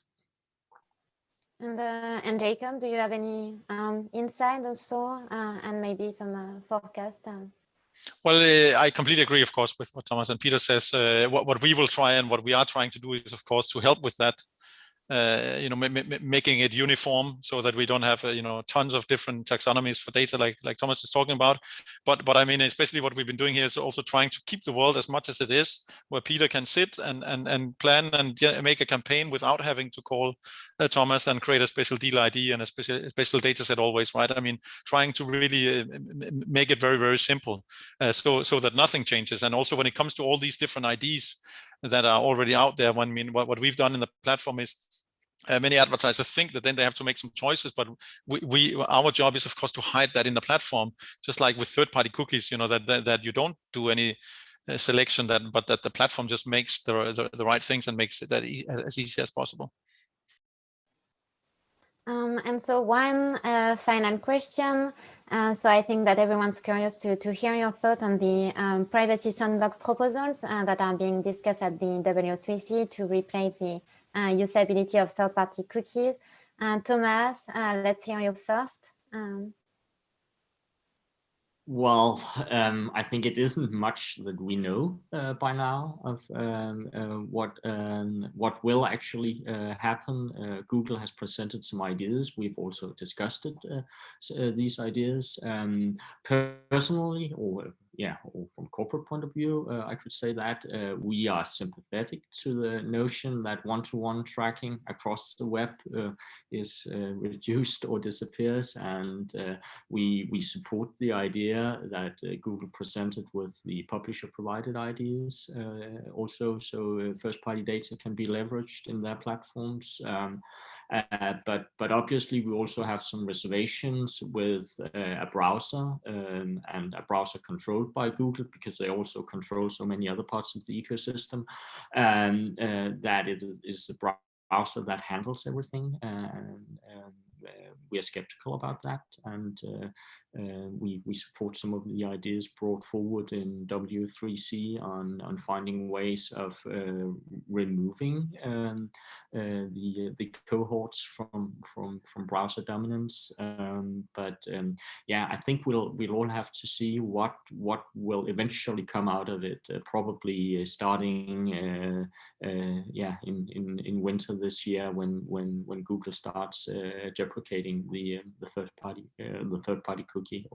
And Jakob, do you have any insight also, and maybe some forecast? Well, I completely agree, of course, with what Thomas and Peter says. What we will try and what we are trying to do is, of course, to help with that. Making it uniform so that we don't have tons of different taxonomies for data like Thomas is talking about. But I mean, especially what we've been doing here is also trying to keep the world as much as it is, where Peter can sit and plan and make a campaign without having to call Thomas and create a special deal ID and a special data set always, right? I mean, trying to really make it very, very simple, so that nothing changes. And also when it comes to all these different IDs that are already out there, what we've done in the platform is many advertisers think that then they have to make some choices, but our job is, of course, to hide that in the platform, just like with third-party cookies, that you don't do any selection, but that the platform just makes the right things and makes it as easy as possible. And so one final question. So I think that everyone's curious to hear your thought on the privacy sandbox proposals that are being discussed at the W3C to replace the usability of third-party cookies. Thomas, let's hear you first. Well, I think it isn't much that we know by now of what will actually happen. Google has presented some ideas. We've also discussed these ideas. Personally, or from corporate point of view, I could say that we are sympathetic to the notion that one-to-one tracking across the web is reduced or disappears, and we support the idea that Google presented with the publisher-provided IDs also, so first-party data can be leveraged in their platforms. But obviously we also have some reservations with a browser and a browser controlled by Google, because they also control so many other parts of the ecosystem, and that it is the browser that handles everything. We are skeptical about that, and we support some of the ideas brought forward in W3C on finding ways of removing the cohorts from browser dominance. I think we'll all have to see what will eventually come out of it. Probably starting in winter this year, when Google starts deprecating the third party cookie,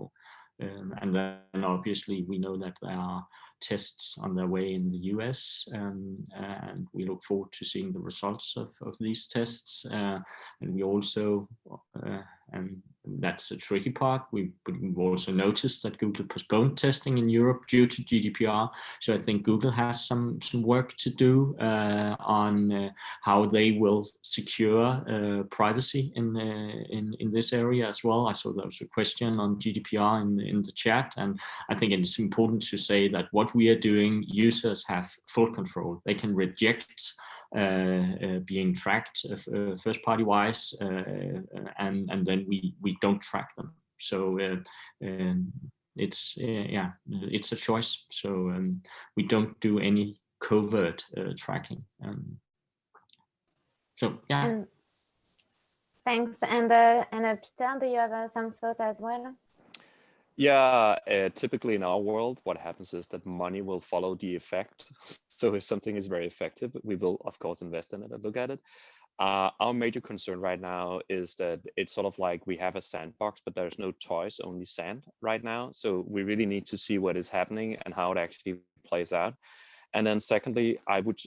and then obviously we know that there are tests on their way in the US, and we look forward to seeing the results of these tests. And we also, and that's a tricky part, we've also noticed that Google postponed testing in Europe due to GDPR. So I think Google has some work to do on how they will secure privacy in this area as well. I saw there was a question on GDPR in the chat, and I think it's important to say that what we are doing, users have full control. They can reject being tracked first party wise, and then we don't track them. So it's a choice. So we don't do any covert tracking. So yeah. And thanks. And Peter, do you have some thought as well? Yeah, typically in our world, what happens is that money will follow the effect. So if something is very effective, we will of course invest in it and look at it. Our major concern right now is that it's sort of like we have a sandbox, but there's no toys, only sand right now. So we really need to see what is happening and how it actually plays out. And then secondly, I would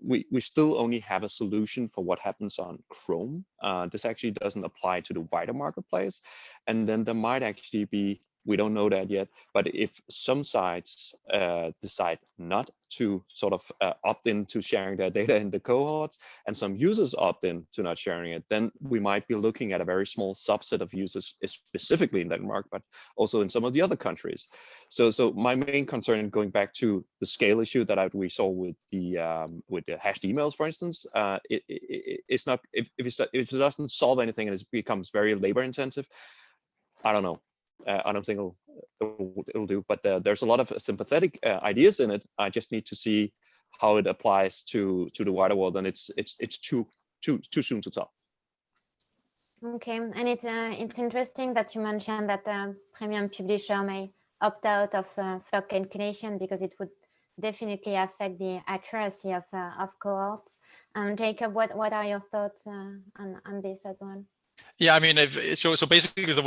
we still only have a solution for what happens on Chrome. This actually doesn't apply to the wider marketplace. And then there might actually be, we don't know that yet, but if some sites decide not to sort of opt into sharing their data in the cohorts, and some users opt in to not sharing it, then we might be looking at a very small subset of users, specifically in Denmark, but also in some of the other countries. So my main concern, going back to the scale issue that we saw with the hashed emails, for instance, it's not, if it doesn't solve anything and it becomes very labor intensive, I don't know. I don't think it'll do, but there's a lot of sympathetic ideas in it. I just need to see how it applies to the wider world, and it's too soon to tell. Okay, and it's interesting that you mentioned that the premium publisher may opt out of flock calculation, because it would definitely affect the accuracy of cohorts. Jakob, what are your thoughts on this as well? Yeah, I mean, so basically the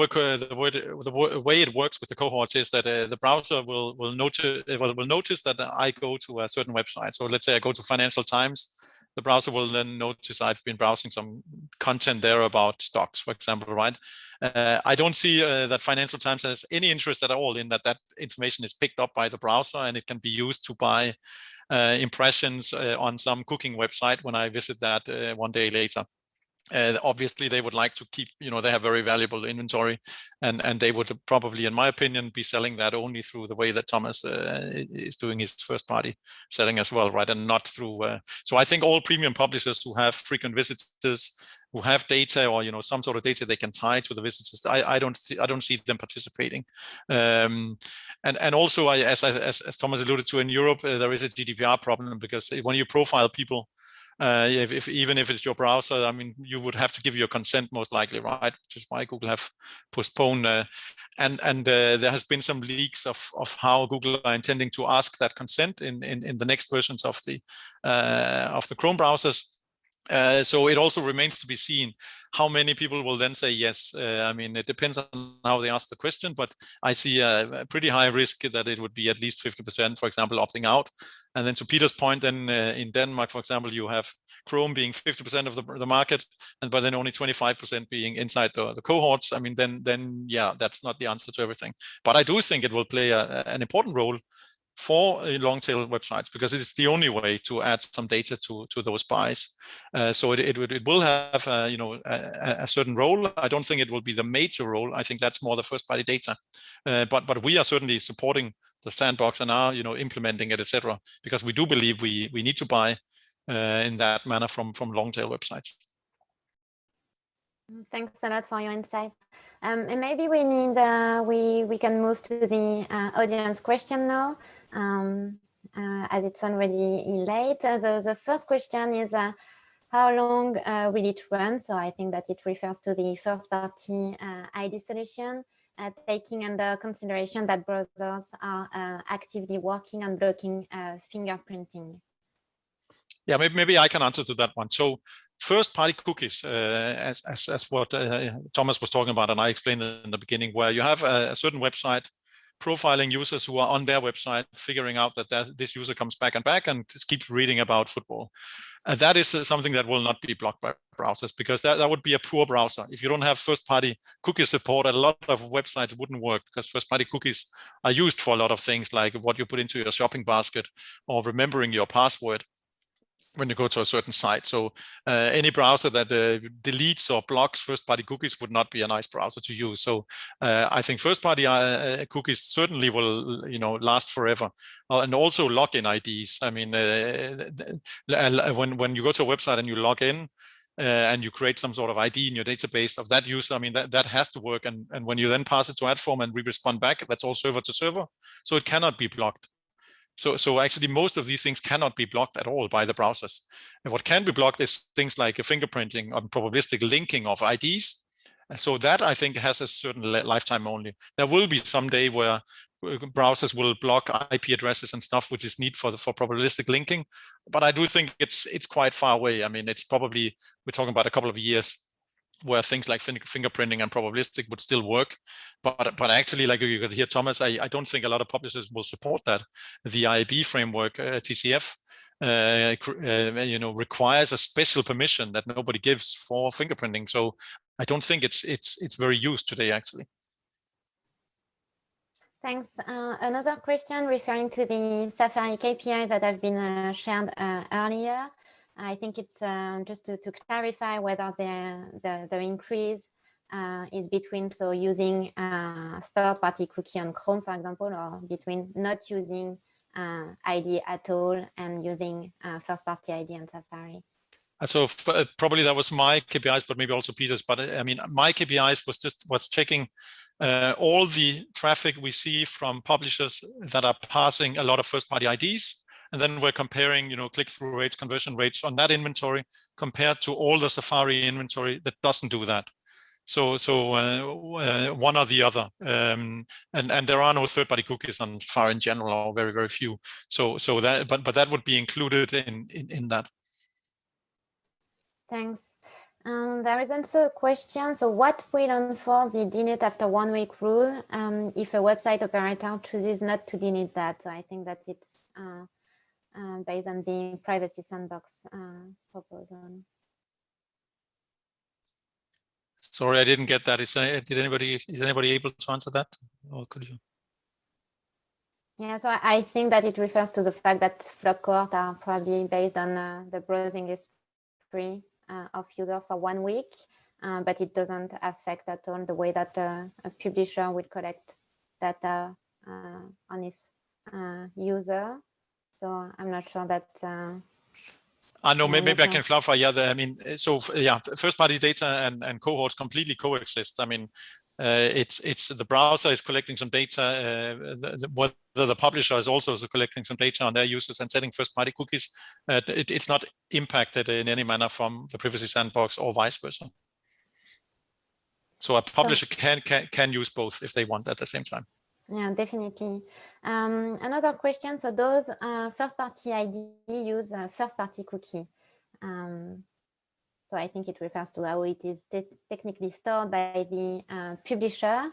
way it works with the cohorts is that the browser will notice that I go to a certain website. So let's say I go to Financial Times. The browser will then notice I've been browsing some content there about stocks, for example, right? I don't see that Financial Times has any interest at all in that information is picked up by the browser and it can be used to buy impressions on some cooking website when I visit that one day later. Obviously, they would like to keep, they have very valuable inventory, and they would probably, in my opinion, be selling that only through the way that Thomas is doing his first party selling as well, right? And not through. So I think all premium publishers who have frequent visitors, who have data or some sort of data they can tie to the visitors, I don't see them participating. And also, as Thomas alluded to, in Europe, there is a GDPR problem, because when you profile people, even if it's your browser, I mean, you would have to give your consent most likely, right? Which is why Google have postponed. And there has been some leaks of how Google are intending to ask that consent in the next versions of the Chrome browsers. So it also remains to be seen how many people will then say yes. I mean, it depends on how they ask the question, but I see a pretty high risk that it would be at least 50%, for example, opting out. And then to Peter's point, then in Denmark, for example, you have Chrome being 50% of the market, but then only 25% being inside the cohorts. I mean, then yeah, that's not the answer to everything. But I do think it will play an important role for long tail websites, because it's the only way to add some data to those buys. So it will have a certain role. I don't think it will be the major role. I think that's more the first party data. But we are certainly supporting the sandbox and are implementing it, etc. Because we do believe we need to buy in that manner from long tail websites. Thanks a lot for your insight. And maybe we need we can move to the audience question now, as it's already late. The first question is how long will it run? So I think that it refers to the first party ID solution, taking under consideration that browsers are actively working on blocking fingerprinting. Yeah, maybe I can answer to that one. So first-party cookies, as what Thomas was talking about, and I explained in the beginning, where you have a certain website profiling users who are on their website, figuring out that this user comes back and just keeps reading about football. That is something that will not be blocked by browsers, because that would be a poor browser. If you don't have first-party cookie support, a lot of websites wouldn't work, because first-party cookies are used for a lot of things, like what you put into your shopping basket or remembering your password when you go to a certain site. So any browser that deletes or blocks first-party cookies would not be a nice browser to use. So I think first-party cookies certainly will, last forever. And also login IDs. I mean, when you go to a website and you log in and you create some sort of ID in your database of that user, I mean, that has to work. And when you then pass it to Adform and we respond back, that's all server to server. So it cannot be blocked. So actually, most of these things cannot be blocked at all by the browsers. And what can be blocked is things like fingerprinting and probabilistic linking of IDs. So that, I think, has a certain lifetime only. There will be some day where browsers will block IP addresses and stuff, which is neat for probabilistic linking. But I do think it's quite far away. I mean, it's probably, we're talking about a couple of years where things like fingerprinting and probabilistic would still work. But actually, like you could hear Thomas, I don't think a lot of publishers will support that. The IAB framework, TCF, requires a special permission that nobody gives for fingerprinting. So I don't think it's very used today, actually. Thanks. Another question referring to the Safari KPI that have been shared earlier. I think it's just to clarify whether the increase is between using third-party cookie on Chrome, for example, or between not using ID at all and using first-party ID on Safari. So probably that was my KPIs, but maybe also Peter's. But I mean, my KPIs was checking all the traffic we see from publishers that are passing a lot of first-party IDs, and then we're comparing, click-through rates, conversion rates on that inventory compared to all the Safari inventory that doesn't do that. So one or the other, and there are no third-party cookies on Safari in general, or very, very few. So that, but that would be included in that. Thanks. There is also a question. So what will enforce the delete after 1 week rule if a website operator chooses not to delete that? So I think that it's based on the privacy sandbox proposal. Sorry, I didn't get that. Is anybody able to answer that, or could you? Yeah, so I think that it refers to the fact that flock cohorts are probably based on the browsing history of user for 1 week, but it doesn't affect at all the way that a publisher will collect data on his user. So I'm not sure that. I know, maybe I can clarify. Yeah, first-party data and cohorts completely coexist. I mean, it's the browser is collecting some data, whether the publisher is also collecting some data on their users and setting first-party cookies. It's not impacted in any manner from the privacy sandbox or vice versa. So a publisher can use both if they want at the same time. Yeah, definitely. Another question. So those first-party ID use first-party cookie. So I think it refers to how it is technically stored by the publisher.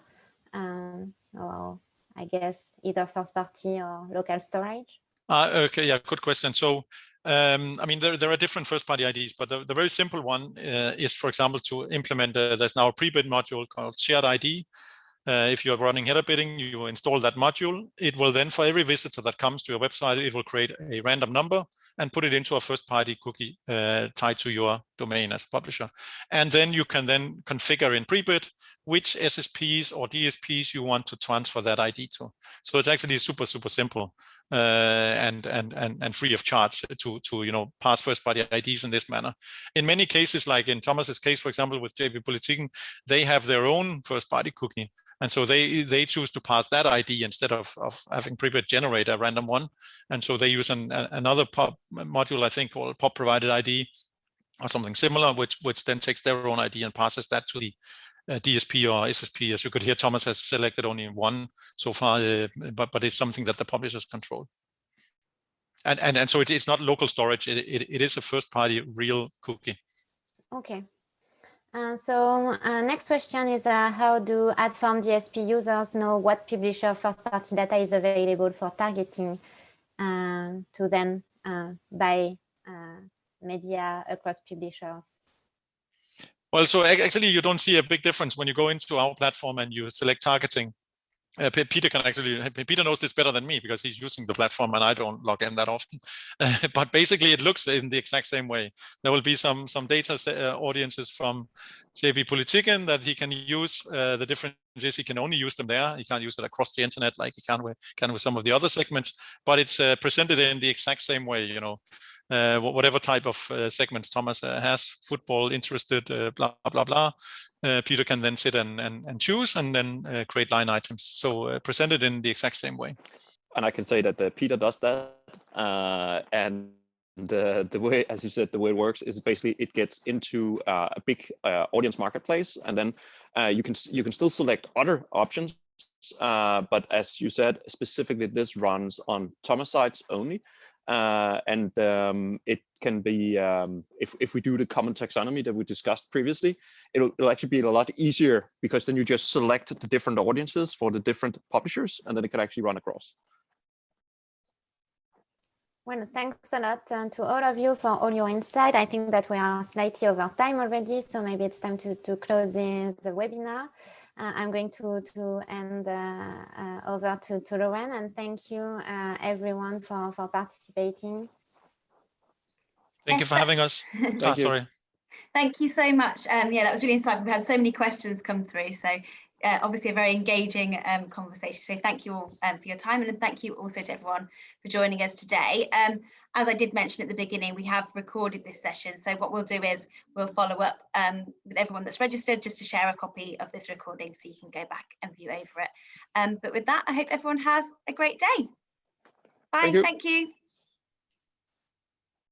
So I guess either first-party or local storage. Okay, yeah, good question. So, I mean, there are different first-party IDs, but the very simple one is, for example, to implement, there's now a pre-bid module called shared ID. If you're running header bidding, you install that module. It will then, for every visitor that comes to your website, it will create a random number and put it into a first-party cookie tied to your domain as a publisher. And then you can then configure in pre-bid which SSPs or DSPs you want to transfer that ID to. So it's actually super, super simple and free of charge to pass first-party IDs in this manner. In many cases, like in Thomas's case, for example, with JP Politiken, they have their own first-party cookie. And so they choose to pass that ID instead of having pre-bid generate a random one. And so they use another module, I think, called pop provided ID or something similar, which then takes their own ID and passes that to the DSP or SSP. As you could hear, Thomas has selected only one so far, but it's something that the publishers control. And so it's not local storage. It is a first-party real cookie. Okay. So next question is how do Adform DSP users know what publisher first-party data is available for targeting to then buy media across publishers? Well, so actually you don't see a big difference when you go into our platform and you select targeting. Peter knows this better than me because he's using the platform and I don't log in that often. But basically it looks in the exact same way. There will be some data audiences from JP Politiken that he can use. The difference is he can only use them there. He can't use it across the internet like he can with some of the other segments, but it's presented in the exact same way, whatever type of segments Thomas has, football, interested, blah, blah, blah. Peter can then sit and choose and then create line items. So presented in the exact same way. And I can say that Peter does that. And the way, as you said, the way it works is basically it gets into a big audience marketplace, and then you can still select other options. But as you said, specifically this runs on Thomas sites only, and it can be if we do the common taxonomy that we discussed previously, it'll actually be a lot easier, because then you just select the different audiences for the different publishers, and then it can actually run across. Well, thanks a lot to all of you for all your insight. I think that we are slightly over time already, so maybe it's time to close the webinar. I'm going to hand over to Lauren, and thank you everyone for participating. Thank you for having us. Sorry. Thank you so much. Yeah, that was really insightful. We had so many questions come through, so obviously a very engaging conversation. So thank you all for your time, and thank you also to everyone for joining us today. As I did mention at the beginning, we have recorded this session. So what we'll do is we'll follow up with everyone that's registered, just to share a copy of this recording so you can go back and view over it. But with that, I hope everyone has a great day. Bye. Thank you.